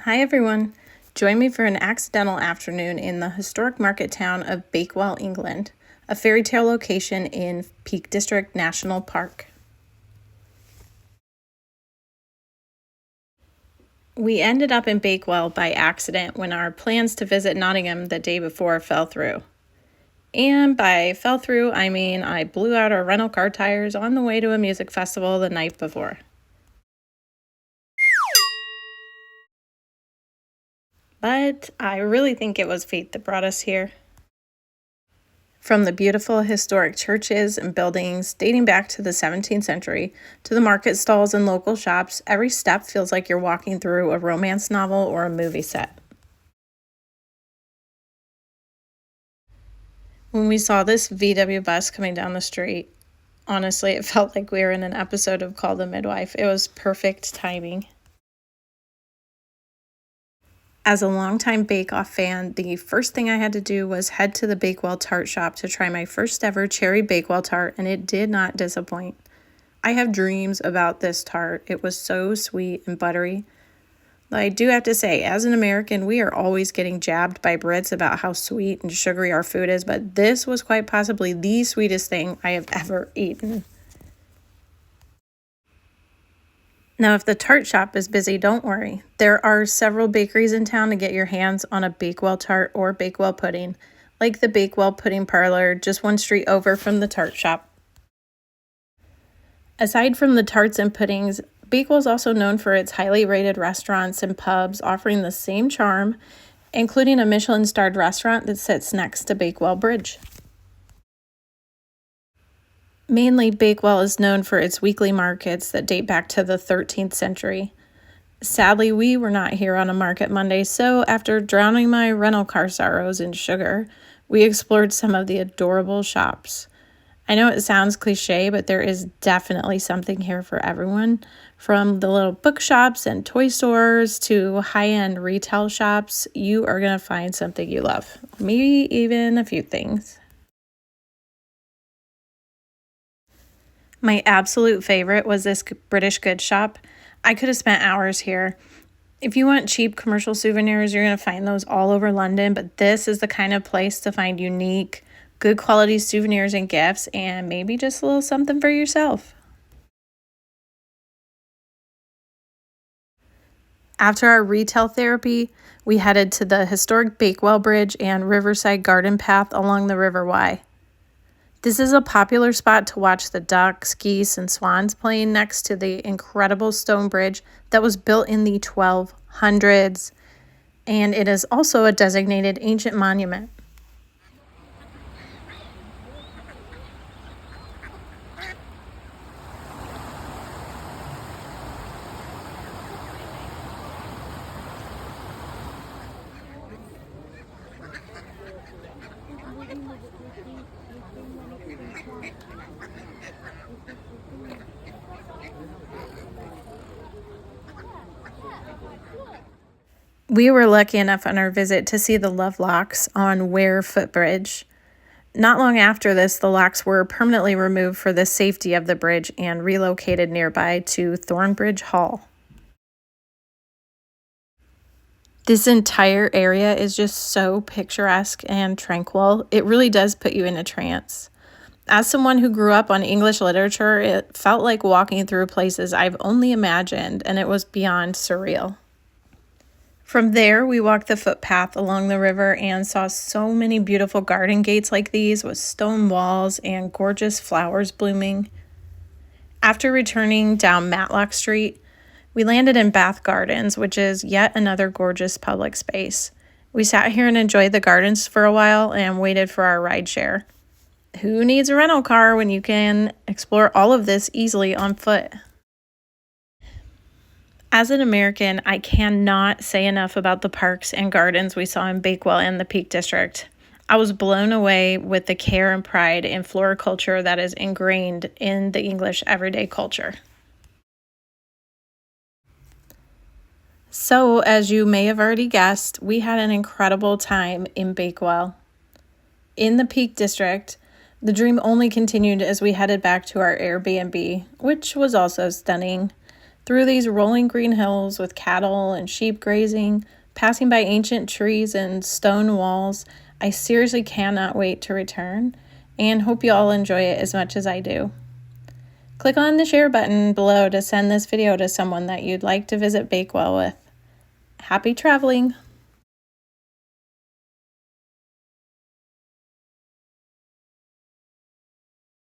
Hi everyone! Join me for an accidental afternoon in the historic market town of Bakewell, England, a fairy tale location in Peak District National Park. We ended up in Bakewell by accident when our plans to visit Nottingham the day before fell through. And by fell through, I mean I blew out our rental car tires on the way to a music festival the night before. But I really think it was fate that brought us here. From the beautiful historic churches and buildings dating back to the 17th century to the market stalls and local shops, every step feels like you're walking through a romance novel or a movie set. When we saw this VW bus coming down the street, honestly, it felt like we were in an episode of Call the Midwife. It was perfect timing. As a longtime Bake Off fan, the first thing I had to do was head to the Bakewell tart shop to try my first ever cherry Bakewell tart, and it did not disappoint. I have dreams about this tart. It was so sweet and buttery. Though I do have to say, as an American, we are always getting jabbed by Brits about how sweet and sugary our food is, but this was quite possibly the sweetest thing I have ever eaten. Now, if the tart shop is busy, don't worry. There are several bakeries in town to get your hands on a Bakewell tart or Bakewell pudding, like the Bakewell Pudding Parlor just one street over from the tart shop. Aside from the tarts and puddings, Bakewell is also known for its highly rated restaurants and pubs offering the same charm, including a Michelin-starred restaurant that sits next to Bakewell Bridge. Mainly, Bakewell is known for its weekly markets that date back to the 13th century. Sadly, we were not here on a market Monday, so after drowning my rental car sorrows in sugar, we explored some of the adorable shops. I know it sounds cliche, but there is definitely something here for everyone, from the little bookshops and toy stores to high-end retail shops. You are going to find something you love, maybe even a few things. My absolute favorite was this British goods shop. I could have spent hours here. If you want cheap commercial souvenirs, you're going to find those all over London, but this is the kind of place to find unique, good quality souvenirs and gifts, and maybe just a little something for yourself. After our retail therapy, we headed to the historic Bakewell Bridge and Riverside Garden Path along the River Wye. This is a popular spot to watch the ducks, geese, and swans playing next to the incredible stone bridge that was built in the 1200s, and it is also a designated ancient monument. We were lucky enough on our visit to see the love locks on Weir Bridge. Not long after this, the locks were permanently removed for the safety of the bridge and relocated nearby to Thornbridge Hall. This entire area is just so picturesque and tranquil. It really does put you in a trance. As someone who grew up on English literature, it felt like walking through places I've only imagined, and it was beyond surreal. From there, we walked the footpath along the river and saw so many beautiful garden gates like these with stone walls and gorgeous flowers blooming. After returning down Matlock Street, we landed in Bath Gardens, which is yet another gorgeous public space. We sat here and enjoyed the gardens for a while and waited for our rideshare. Who needs a rental car when you can explore all of this easily on foot? As an American, I cannot say enough about the parks and gardens we saw in Bakewell and the Peak District. I was blown away with the care and pride in floriculture that is ingrained in the English everyday culture. So, as you may have already guessed, we had an incredible time in Bakewell. In the Peak District, the dream only continued as we headed back to our Airbnb, which was also stunning. through these rolling green hills with cattle and sheep grazing, passing by ancient trees and stone walls. I seriously cannot wait to return and hope you all enjoy it as much as I do. Click on the share button below to send this video to someone that you'd like to visit Bakewell with. Happy traveling!